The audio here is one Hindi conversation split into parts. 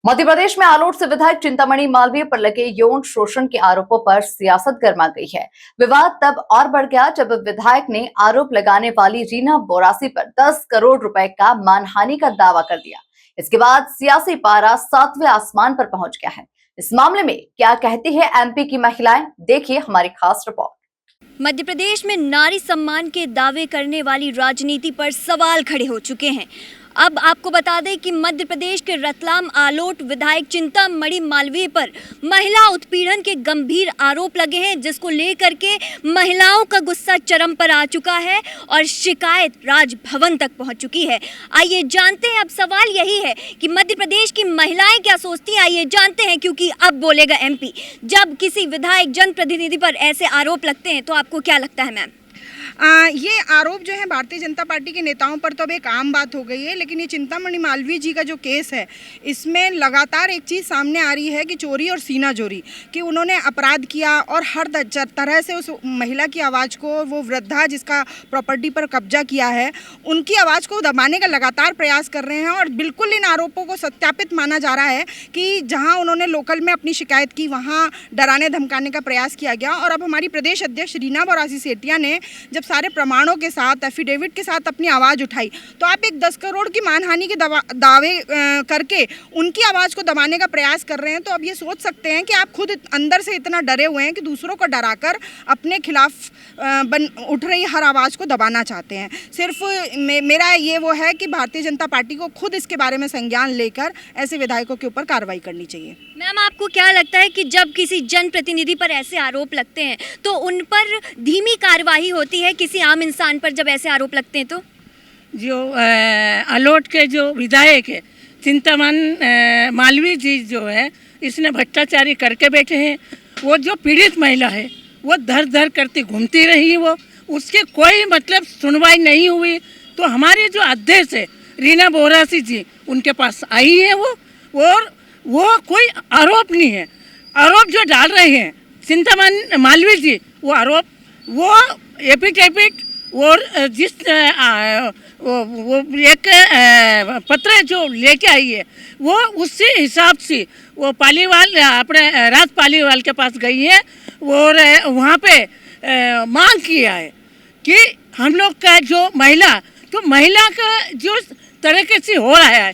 मध्य प्रदेश में आलोट से विधायक चिंतामणि मालवीय पर लगे यौन शोषण के आरोपों पर सियासत गर्मा गई है। विवाद तब और बढ़ गया जब विधायक ने आरोप लगाने वाली रीना बोरासी पर 10 करोड़ रुपए का मानहानि का दावा कर दिया। इसके बाद सियासी पारा 7वें आसमान पर पहुंच गया है। इस मामले में क्या कहती है एमपी की महिलाएं, देखिए हमारी खास रिपोर्ट। मध्य प्रदेश में नारी सम्मान के दावे करने वाली राजनीति पर सवाल खड़े हो चुके हैं। अब आपको बता दें कि मध्य प्रदेश के रतलाम आलोट विधायक चिंतामणि मालवीय पर महिला उत्पीड़न के गंभीर आरोप लगे हैं, जिसको लेकर के महिलाओं का गुस्सा चरम पर आ चुका है और शिकायत राजभवन तक पहुंच चुकी है। आइए जानते हैं, अब सवाल यही है कि मध्य प्रदेश की महिलाएं क्या सोचती हैं। आइए जानते हैं, क्योंकि अब बोलेगा एमपी। जब किसी विधायक जनप्रतिनिधि पर ऐसे आरोप लगते हैं तो आपको क्या लगता है मैम? ये आरोप जो है भारतीय जनता पार्टी के नेताओं पर तो अब एक आम बात हो गई है, लेकिन ये चिंतामणि मालवीय जी का जो केस है, इसमें लगातार एक चीज़ सामने आ रही है कि चोरी और सीना चोरी, कि उन्होंने अपराध किया और हर तरह से उस महिला की आवाज़ को, वो वृद्धा जिसका प्रॉपर्टी पर कब्जा किया है, उनकी आवाज़ को दबाने का लगातार प्रयास कर रहे हैं। और बिल्कुल इन आरोपों को सत्यापित माना जा रहा है कि जहाँ उन्होंने लोकल में अपनी शिकायत की, वहाँ डराने धमकाने का प्रयास किया गया। और अब हमारी प्रदेश अध्यक्ष रीना बोरासी सेठिया ने जब सारे प्रमाणों के साथ, एफिडेविट के साथ अपनी आवाज़ उठाई, तो आप एक 10 करोड़ की मानहानि के दावे करके उनकी आवाज़ को दबाने का प्रयास कर रहे हैं। तो अब ये सोच सकते हैं कि आप खुद अंदर से इतना डरे हुए हैं कि दूसरों को डराकर अपने खिलाफ उठ रही हर आवाज़ को दबाना चाहते हैं। सिर्फ मेरा ये वो है कि भारतीय जनता पार्टी को खुद इसके बारे में संज्ञान लेकर ऐसे विधायकों के ऊपर कार्रवाई करनी चाहिए। मैम, आपको क्या लगता है कि जब किसी जनप्रतिनिधि पर ऐसे आरोप लगते हैं तो उन पर धीमी कार्रवाई होती है, किसी आम इंसान पर जब ऐसे आरोप लगते हैं तो? जो आलोट के जो विधायक है चिंतामणि मालवीय जी जो है, इसने भ्रष्टाचारी करके बैठे हैं। वो जो पीड़ित महिला है वो धर धर करती घूमती रही, वो उसके कोई मतलब सुनवाई नहीं हुई। तो हमारी जो अध्यक्ष है रीना बोरासी जी, उनके पास आई है और वो कोई आरोप नहीं है। आरोप जो डाल रहे हैं चिंतामणि मालवीय जी, वो आरोप, वो एपिडेविट और जिस वो एक पत्र जो लेके आई है, वो उसी हिसाब से वो पालीवाल, अपने राज पालीवाल के पास गई है और वहाँ पे मांग किया है कि हम लोग का जो महिला का जो तरीके से हो रहा है,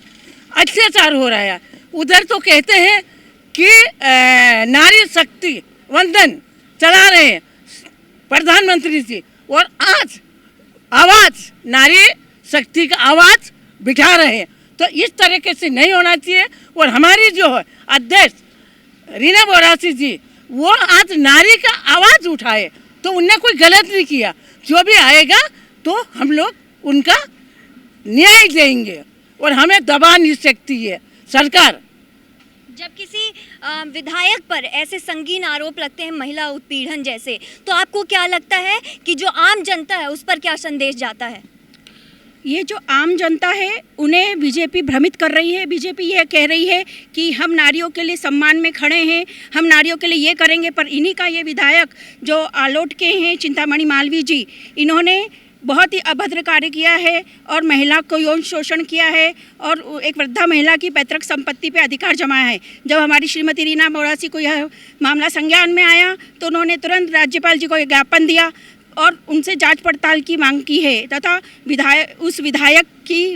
अत्याचार हो रहा है, उधर तो कहते हैं कि नारी शक्ति वंदन चला रहे हैं प्रधानमंत्री जी, और आज आवाज़ नारी शक्ति का आवाज़ बिठा रहे हैं। तो इस तरीके से नहीं होना चाहिए। और हमारी जो है अध्यक्ष रीना बोरासी जी, वो आज नारी का आवाज़ उठाए, तो उनने कोई गलत नहीं किया। जो भी आएगा तो हम लोग उनका न्याय देंगे और हमें दबा नहीं सकती है सरकार। जब किसी विधायक पर ऐसे संगीन आरोप लगते हैं, महिला उत्पीड़न जैसे, तो आपको क्या लगता है कि जो आम जनता है उस पर क्या संदेश जाता है? ये जो आम जनता है उन्हें बीजेपी भ्रमित कर रही है। बीजेपी ये कह रही है कि हम नारियों के लिए सम्मान में खड़े हैं, हम नारियों के लिए ये करेंगे, पर इन्हीं का ये विधायक जो आलोट के हैं चिंतामणि मालवीय जी, इन्होंने बहुत ही अभद्र कार्य किया है और महिला को यौन शोषण किया है और एक वृद्धा महिला की पैतृक संपत्ति पे अधिकार जमाया है। जब हमारी श्रीमती रीना बोरासी को यह मामला संज्ञान में आया तो उन्होंने तुरंत राज्यपाल जी को एक ज्ञापन दिया और उनसे जांच पड़ताल की मांग की है तथा उस विधायक की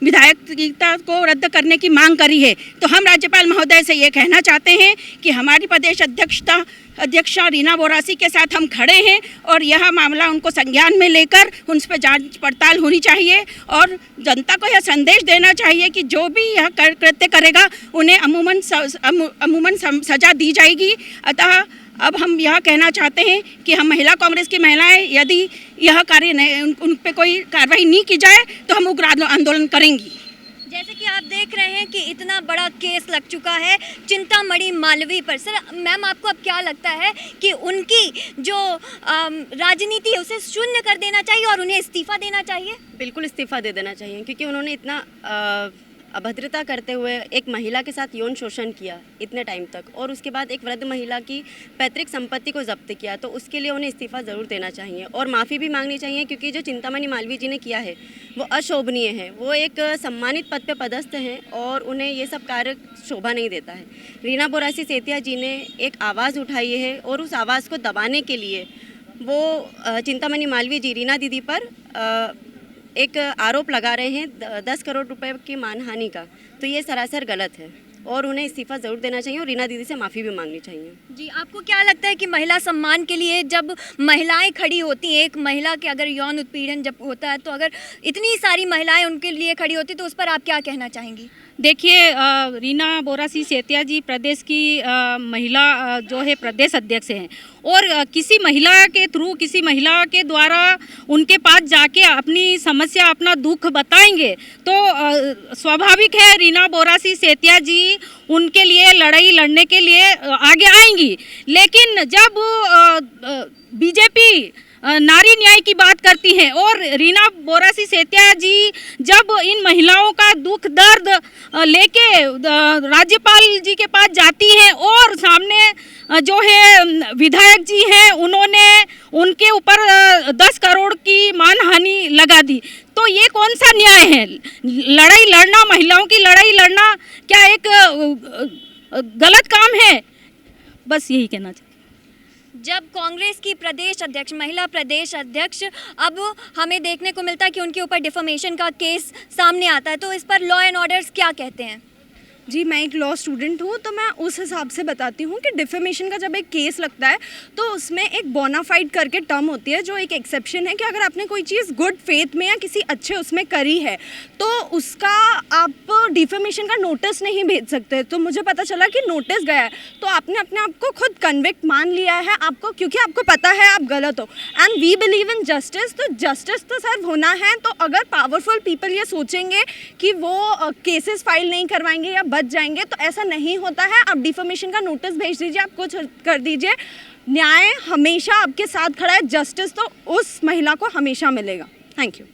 विधायकता को रद्द करने की मांग करी है। तो हम राज्यपाल महोदय से ये कहना चाहते हैं कि हमारी प्रदेश अध्यक्षा रीना बोरासी के साथ हम खड़े हैं और यह मामला उनको संज्ञान में लेकर उन पर जांच पड़ताल होनी चाहिए और जनता को यह संदेश देना चाहिए कि जो भी यह कृत्य करेगा उन्हें अमूमन सजा दी जाएगी। अतः अब हम यह कहना चाहते हैं कि हम महिला कांग्रेस की महिलाएं, यदि यह कार्य उन पर कोई कार्रवाई नहीं की जाए तो हम उग्र आंदोलन करेंगी। जैसे कि आप देख रहे हैं कि इतना बड़ा केस लग चुका है चिंतामणि मालवीय पर। सर, मैम, आपको अब क्या लगता है कि उनकी जो राजनीति है उसे शून्य कर देना चाहिए और उन्हें इस्तीफा देना चाहिए? बिल्कुल इस्तीफा दे देना चाहिए, क्योंकि उन्होंने इतना अभद्रता करते हुए एक महिला के साथ यौन शोषण किया इतने टाइम तक, और उसके बाद एक वृद्ध महिला की पैतृक संपत्ति को जब्त किया, तो उसके लिए उन्हें इस्तीफ़ा ज़रूर देना चाहिए और माफ़ी भी मांगनी चाहिए, क्योंकि जो चिंतामणि मालवीय जी ने किया है वो अशोभनीय है। वो एक सम्मानित पद पे पदस्थ हैं और उन्हें ये सब कार्य शोभा नहीं देता है। रीना बोरासी सेतिया जी ने एक आवाज़ उठाई है और उस आवाज़ को दबाने के लिए वो चिंतामणि मालवीय जी रीना दीदी पर एक आरोप लगा रहे हैं 10 करोड़ रुपए की मानहानि का। तो ये सरासर गलत है और उन्हें इस्तीफ़ा ज़रूर देना चाहिए और रीना दीदी से माफ़ी भी मांगनी चाहिए। जी, आपको क्या लगता है कि महिला सम्मान के लिए जब महिलाएं खड़ी होती हैं, एक महिला के अगर यौन उत्पीड़न जब होता है तो अगर इतनी सारी महिलाएं उनके लिए खड़ी होती तो उस पर आप क्या कहना चाहेंगी? देखिए, रीना बोरासी सेतिया जी प्रदेश की महिला जो है प्रदेश अध्यक्ष हैं और किसी महिला के थ्रू, किसी महिला के द्वारा उनके पास जाके अपनी समस्या, अपना दुख बताएंगे तो स्वाभाविक है रीना बोरासी सेतिया जी उनके लिए लड़ाई लड़ने के लिए आगे आएंगी। लेकिन जब बीजेपी नारी न्याय की बात करती हैं और रीना बोरासी सेतिया जी जब इन महिलाओं का दुख दर्द लेके राज्यपाल जी के पास जाती हैं और सामने जो है विधायक जी हैं उन्होंने उनके ऊपर 10 करोड़ की मानहानि लगा दी, तो ये कौन सा न्याय है? लड़ाई लड़ना, महिलाओं की लड़ाई लड़ना क्या एक गलत काम है? बस यही कहना चाहिए। जब कांग्रेस की प्रदेश अध्यक्ष, महिला प्रदेश अध्यक्ष, अब हमें देखने को मिलता है कि उनके ऊपर डिफेमेशन का केस सामने आता है, तो इस पर लॉ एंड ऑर्डर्स क्या कहते हैं? जी, मैं एक लॉ स्टूडेंट हूँ तो मैं उस हिसाब से बताती हूँ कि डिफेमेशन का जब एक केस लगता है तो उसमें एक बोनाफाइड करके टर्म होती है जो एक एक्सेप्शन है कि अगर आपने कोई चीज़ गुड फेथ में या किसी अच्छे उसमें करी है तो उसका आप डिफेमेशन का नोटिस नहीं भेज सकते। तो मुझे पता चला कि नोटिस गया है तो आपने अपने आप को खुद कन्विक्ट मान लिया है आपको, क्योंकि आपको पता है आप गलत हो। And we believe in justice, तो जस्टिस तो सर्व होना है। तो अगर पावरफुल पीपल ये सोचेंगे कि वो केसेस फाइल नहीं करवाएंगे या बच जाएंगे तो ऐसा नहीं होता है। आप डिफेमेशन का नोटिस भेज दीजिए, आप कुछ कर दीजिए, न्याय हमेशा आपके साथ खड़ा है, जस्टिस तो उस महिला को हमेशा मिलेगा। Thank you.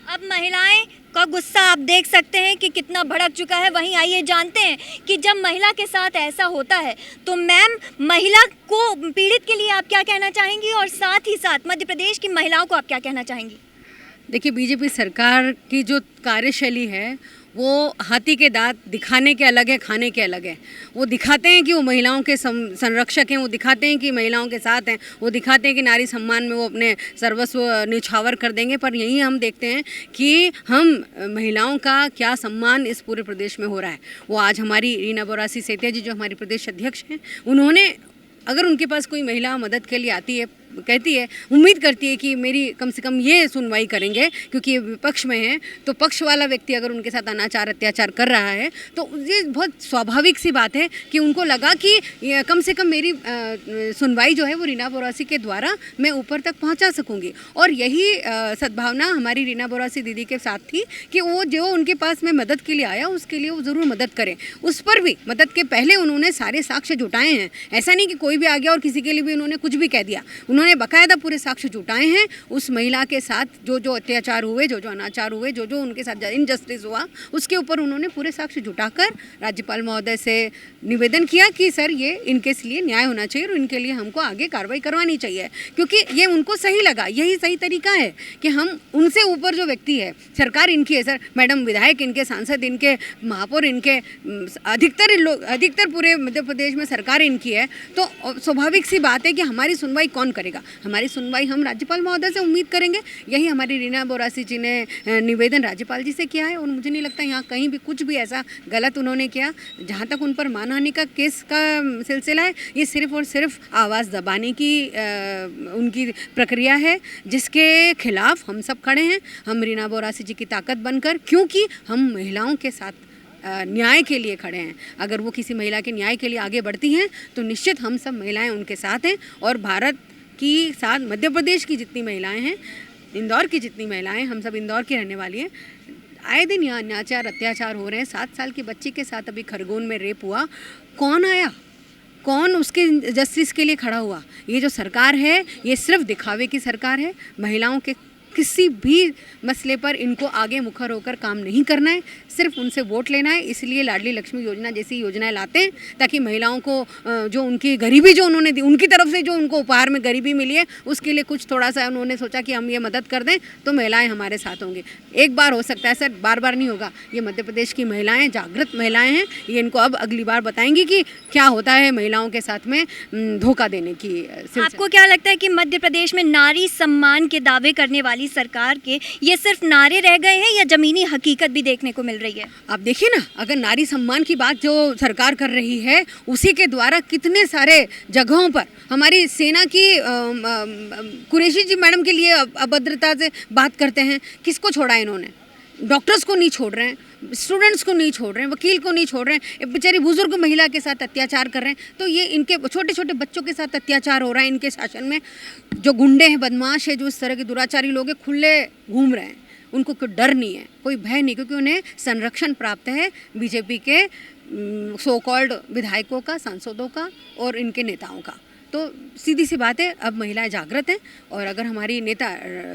अब महिलाएं का गुस्सा आप देख सकते हैं कि कितना भड़क चुका है। वहीं आइए जानते हैं कि जब महिला के साथ ऐसा होता है तो मैम, महिला को पीड़ित के लिए आप क्या कहना चाहेंगी और साथ ही साथ मध्य प्रदेश की महिलाओं को आप क्या कहना चाहेंगी? देखिए, बीजेपी सरकार की जो कार्यशैली है वो हाथी के दांत दिखाने के अलग है, खाने के अलग है। वो दिखाते हैं कि वो महिलाओं के संरक्षक हैं, वो दिखाते हैं कि महिलाओं के साथ हैं, वो दिखाते हैं कि नारी सम्मान में वो अपने सर्वस्व न्यौछावर कर देंगे। पर यहीं हम देखते हैं कि हम महिलाओं का क्या सम्मान इस पूरे प्रदेश में हो रहा है। वो आज हमारी रीना बोरासी सेतिया जी जो हमारी प्रदेश अध्यक्ष हैं, उन्होंने, अगर उनके पास कोई महिला मदद के लिए आती है, कहती है, उम्मीद करती है कि मेरी कम से कम ये सुनवाई करेंगे क्योंकि ये विपक्ष में है, तो पक्ष वाला व्यक्ति अगर उनके साथ अनाचार अत्याचार कर रहा है तो ये बहुत स्वाभाविक सी बात है कि उनको लगा कि कम से कम मेरी सुनवाई जो है वो रीना बोरासी के द्वारा मैं ऊपर तक पहुंचा सकूंगी। और यही सद्भावना हमारी रीना बोरासी दीदी के साथ थी कि वो जो उनके पास में मदद के लिए आया उसके लिए वो ज़रूर मदद करें। उस पर भी मदद के पहले उन्होंने सारे साक्ष्य जुटाए हैं। ऐसा नहीं कि कोई भी आ गया और किसी के लिए भी उन्होंने कुछ भी कह दिया। उन्होंने बाकायदा पूरे साक्ष्य जुटाए हैं। उस महिला के साथ जो जो अत्याचार हुए, जो जो अनाचार हुए, जो जो उनके साथ इनजस्टिस हुआ, उसके ऊपर उन्होंने पूरे साक्ष्य जुटाकर राज्यपाल महोदय से निवेदन किया कि सर ये इनके लिए न्याय होना चाहिए और इनके लिए हमको आगे कार्रवाई करवानी चाहिए, क्योंकि ये उनको सही लगा। यही सही तरीका है कि हम उनसे ऊपर जो व्यक्ति है, सरकार इनकी है सर, मैडम विधायक इनके, सांसद इनके, महापौर इनके, अधिकतर पूरे मध्य प्रदेश में सरकार इनकी है। तो स्वाभाविक सी बात है कि हमारी सुनवाई कौन करेगा? हमारी सुनवाई हम राज्यपाल महोदय से उम्मीद करेंगे। यही हमारी रीना बोरासी जी ने निवेदन राज्यपाल जी से किया है और मुझे नहीं लगता यहाँ कहीं भी कुछ भी ऐसा गलत उन्होंने किया। जहाँ तक उन पर मानहानि का केस का सिलसिला है, ये सिर्फ और सिर्फ आवाज़ दबाने की उनकी प्रक्रिया है, जिसके खिलाफ हम सब खड़े हैं। हम रीना बोरासी जी की ताकत बनकर, क्योंकि हम महिलाओं के साथ न्याय के लिए खड़े हैं। अगर वो किसी महिला के न्याय के लिए आगे बढ़ती हैं तो निश्चित हम सब महिलाएं उनके साथ हैं। और भारत की साथ मध्य प्रदेश की जितनी महिलाएं हैं, इंदौर की जितनी महिलाएं, हम सब इंदौर की रहने वाली हैं। आए दिन यहाँ अनाचार अत्याचार हो रहे हैं। 7 साल की बच्ची के साथ अभी खरगोन में रेप हुआ। कौन आया? कौन उसके जस्टिस के लिए खड़ा हुआ? ये जो सरकार है ये सिर्फ दिखावे की सरकार है। महिलाओं के किसी भी मसले पर इनको आगे मुखर होकर काम नहीं करना है, सिर्फ उनसे वोट लेना है। इसलिए लाडली लक्ष्मी योजना जैसी योजनाएं लाते हैं ताकि महिलाओं को जो उनकी गरीबी जो उन्होंने दी, उनकी तरफ से जो उनको उपहार में गरीबी मिली है उसके लिए कुछ थोड़ा सा उन्होंने सोचा कि हम ये मदद कर दें तो महिलाएं हमारे साथ होंगी। एक बार हो सकता है सर, बार बार नहीं होगा। ये मध्य प्रदेश की महिलाएं जागृत महिलाएं हैं, ये इनको अब अगली बार बताएंगी कि क्या होता है महिलाओं के साथ में धोखा देने की सिलसिला। आपको क्या लगता है कि मध्य प्रदेश में नारी सम्मान के दावे करने वाली सरकार के ये सिर्फ नारे रह गए हैं या जमीनी हकीकत भी देखने को मिल रही है? आप देखिए ना, अगर नारी सम्मान की बात जो सरकार कर रही है उसी के द्वारा कितने सारे जगहों पर हमारी सेना की कुरैशी जी मैडम के लिए अभद्रता से बात करते हैं। किसको छोड़ा इन्होंने? डॉक्टर्स को नहीं छोड़ रहे हैं, स्टूडेंट्स को नहीं छोड़ रहे हैं, वकील को नहीं छोड़ रहे हैं, बेचारी बुजुर्ग महिला के साथ अत्याचार कर रहे हैं। तो ये इनके छोटे छोटे बच्चों के साथ अत्याचार हो रहा है। इनके शासन में जो गुंडे हैं, बदमाश है, जो इस तरह के दुराचारी लोग हैं, खुले घूम रहे हैं। उनको कोई डर नहीं है, कोई भय नहीं, क्योंकि उन्हें संरक्षण प्राप्त है बीजेपी के सो कॉल्ड विधायकों का, सांसदों का और इनके नेताओं का। तो सीधी सी बात है, अब महिलाएं जागृत हैं और अगर हमारी नेता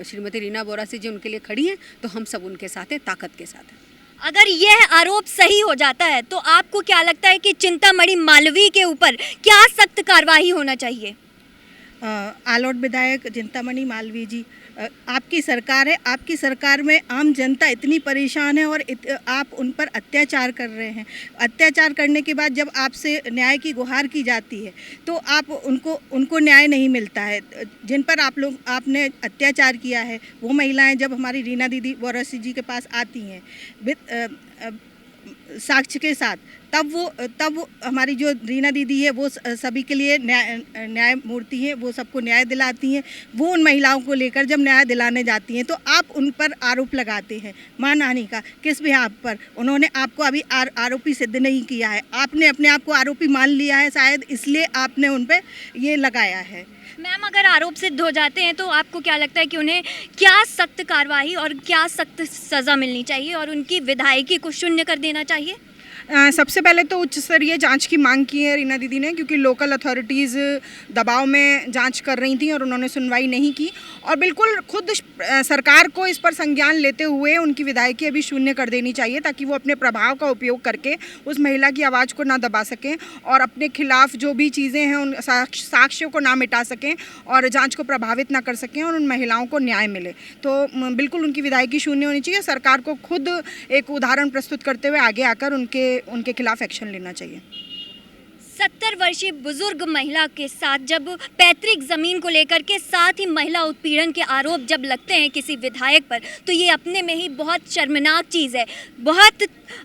श्रीमती रीना बोरासी जी उनके लिए खड़ी हैं तो हम सब उनके साथ हैं, ताकत के साथ हैं। अगर यह आरोप सही हो जाता है तो आपको क्या लगता है कि चिंतामणि मालवीय के ऊपर क्या सख्त कार्रवाई होना चाहिए? आलोट विधायक चिंतामणि मालवीय जी, आपकी सरकार है, आपकी सरकार में आम जनता इतनी परेशान है और आप उन पर अत्याचार कर रहे हैं। अत्याचार करने के बाद जब आपसे न्याय की गुहार की जाती है तो आप उनको न्याय नहीं मिलता है। जिन पर आपने अत्याचार किया है वो महिलाएं जब हमारी रीना दीदी बोरासी जी के पास आती हैं साक्ष्य के साथ, तब वो हमारी जो रीना दीदी है वो सभी के लिए न्यायमूर्ति हैं, वो सबको न्याय दिलाती हैं। वो उन महिलाओं को लेकर जब न्याय दिलाने जाती हैं तो आप उन पर आरोप लगाते हैं मानहानि का। किस बिहाफ पर? उन्होंने आपको अभी आरोपी सिद्ध नहीं किया है, आपने अपने आप को आरोपी मान लिया है, शायद इसलिए आपने उन पर ये लगाया है। मैम, अगर आरोप सिद्ध हो जाते हैं तो आपको क्या लगता है कि उन्हें क्या सख्त कार्रवाई और क्या सख्त सज़ा मिलनी चाहिए और उनकी विधायकी को शून्य कर देना चाहिए? सबसे पहले तो उच्च स्तरीय जांच की मांग की है रीना दीदी ने, क्योंकि लोकल अथॉरिटीज़ दबाव में जांच कर रही थी और उन्होंने सुनवाई नहीं की। और बिल्कुल खुद सरकार को इस पर संज्ञान लेते हुए उनकी विधायकी अभी शून्य कर देनी चाहिए, ताकि वो अपने प्रभाव का उपयोग करके उस महिला की आवाज़ को ना दबा सकें और अपने खिलाफ जो भी चीज़ें हैं उन साक्ष्यों को ना मिटा सकें और जाँच को प्रभावित ना कर सकें और उन महिलाओं को न्याय मिले। तो बिल्कुल उनकी विधायकी शून्य होनी चाहिए। सरकार को खुद एक उदाहरण प्रस्तुत करते हुए आगे आकर उनके खिलाफ एक्शन लेना चाहिए। 70 वर्षीय बुजुर्ग महिला के साथ जब पैतृक जमीन को लेकर के साथ ही महिला उत्पीड़न के आरोप जब लगते हैं किसी विधायक पर, तो ये अपने में ही बहुत शर्मनाक चीज़ है।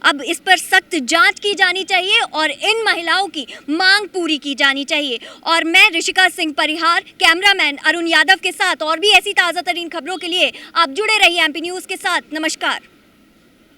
अब इस पर सख्त जांच की जानी चाहिए और इन महिलाओं की मांग पूरी की जानी चाहिए। और मैं ऋषिका सिंह परिहार, कैमरामैन अरुण यादव के साथ और भी ऐसी ताज़ा तरीन खबरों के लिए आप जुड़े रहिए एमपी न्यूज़ के साथ। नमस्कार।